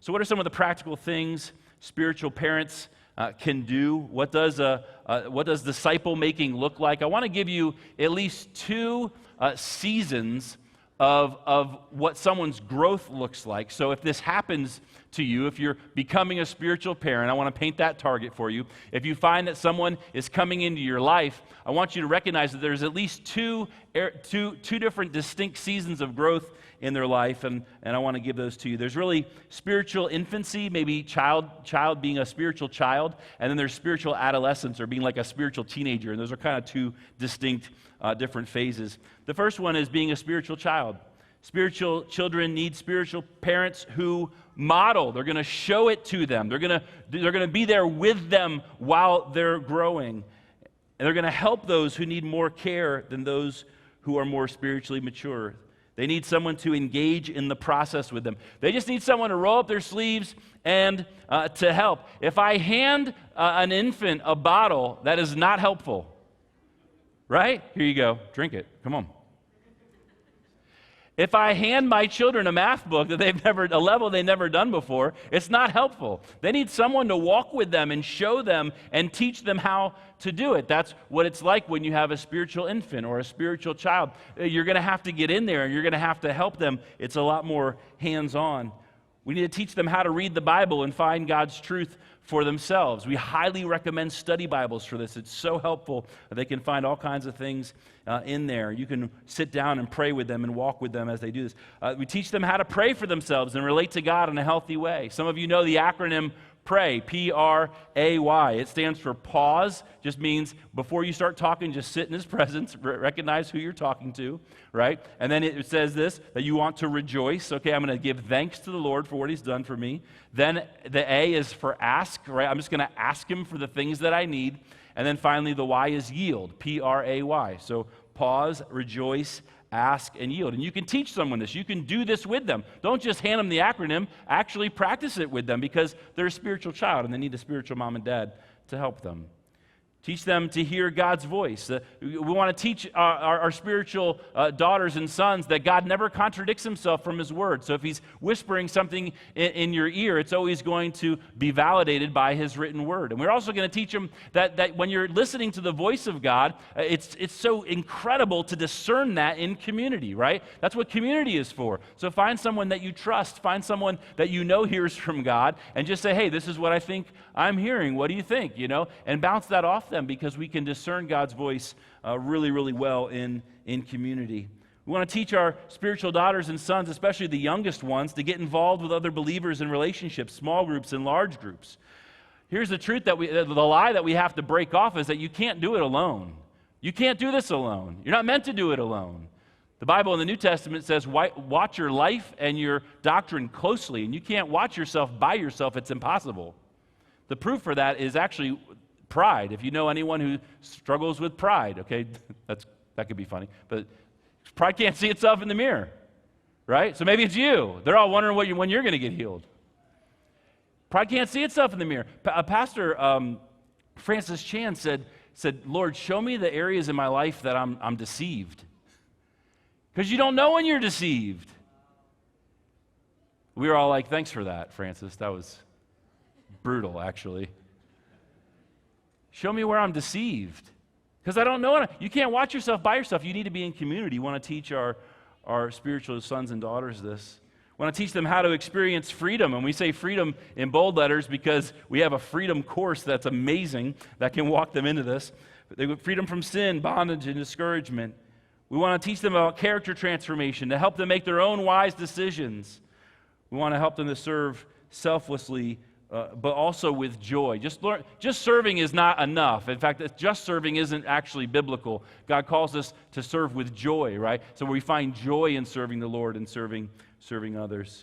So what are some of the practical things spiritual parents can do? What does disciple making look like? I want to give you at least two seasons of what someone's growth looks like. So if this happens to you, if you're becoming a spiritual parent, I want to paint that target for you. If you find that someone is coming into your life, I want you to recognize that there's at least two different distinct seasons of growth in their life, and I want to give those to you. There's really spiritual infancy, maybe child being a spiritual child, and then there's spiritual adolescence, or being like a spiritual teenager, and those are kind of two distinct different phases. The first one is being a spiritual child. Spiritual children need spiritual parents who model. They're going to show it to them. They're going to be there with them while they're growing. And they're going to help those who need more care than those who are more spiritually mature. They need someone to engage in the process with them. They just need someone to roll up their sleeves and to help. If I hand an infant a bottle, that is not helpful. Right? Here you go. Drink it. Come on. If I hand my children a math book a level they've never done before, it's not helpful. They need someone to walk with them and show them and teach them how to do it. That's what it's like when you have a spiritual infant or a spiritual child. You're going to have to get in there and you're going to have to help them. It's a lot more hands-on. We need to teach them how to read the Bible and find God's truth for themselves. We highly recommend study Bibles for this. It's so helpful. They can find all kinds of things in there. You can sit down and pray with them and walk with them as they do this. We teach them how to pray for themselves and relate to God in a healthy way. Some of you know the acronym PRAY, P-R-A-Y. It stands for pause. Just means before you start talking, just sit in His presence, recognize who you're talking to, right? And then it says this, that you want to rejoice. Okay, I'm going to give thanks to the Lord for what He's done for me. Then the A is for ask, right? I'm just going to ask Him for the things that I need. And then finally, the Y is yield, P-R-A-Y. So pause, rejoice, ask, and yield. And you can teach someone this. You can do this with them. Don't just hand them the acronym. Actually practice it with them because they're a spiritual child and they need a spiritual mom and dad to help them. Teach them to hear God's voice. We want to teach our spiritual daughters and sons that God never contradicts Himself from His Word. So if He's whispering something in your ear, it's always going to be validated by His written Word. And we're also going to teach them that when you're listening to the voice of God, it's so incredible to discern that in community, right? That's what community is for. So find someone that you trust. Find someone that you know hears from God and just say, hey, this is what I think I'm hearing. What do you think? And bounce that off them, because we can discern God's voice really, really well in community. We want to teach our spiritual daughters and sons, especially the youngest ones, to get involved with other believers in relationships, small groups and large groups. Here's the truth the lie that we have to break off is that you can't do it alone. You can't do this alone. You're not meant to do it alone. The Bible in the New Testament says, watch your life and your doctrine closely, and you can't watch yourself by yourself. It's impossible. The proof for that is actually pride. If you know anyone who struggles with pride, okay, that could be funny, but pride can't see itself in the mirror, right? So maybe it's you. They're all wondering when you're going to get healed. Pride can't see itself in the mirror. Pastor Francis Chan said, Lord, show me the areas in my life that I'm deceived. Because you don't know when you're deceived. We were all like, thanks for that, Francis. That was brutal, actually. Show me where I'm deceived. Because I don't know. You can't watch yourself by yourself. You need to be in community. You want to teach our spiritual sons and daughters this. We want to teach them how to experience freedom. And we say freedom in bold letters because we have a freedom course that's amazing that can walk them into this. Freedom from sin, bondage, and discouragement. We want to teach them about character transformation, to help them make their own wise decisions. We want to help them to serve selflessly, but also with joy. Just serving is not enough. In fact, just serving isn't actually biblical. God calls us to serve with joy, right? So we find joy in serving the Lord and serving others.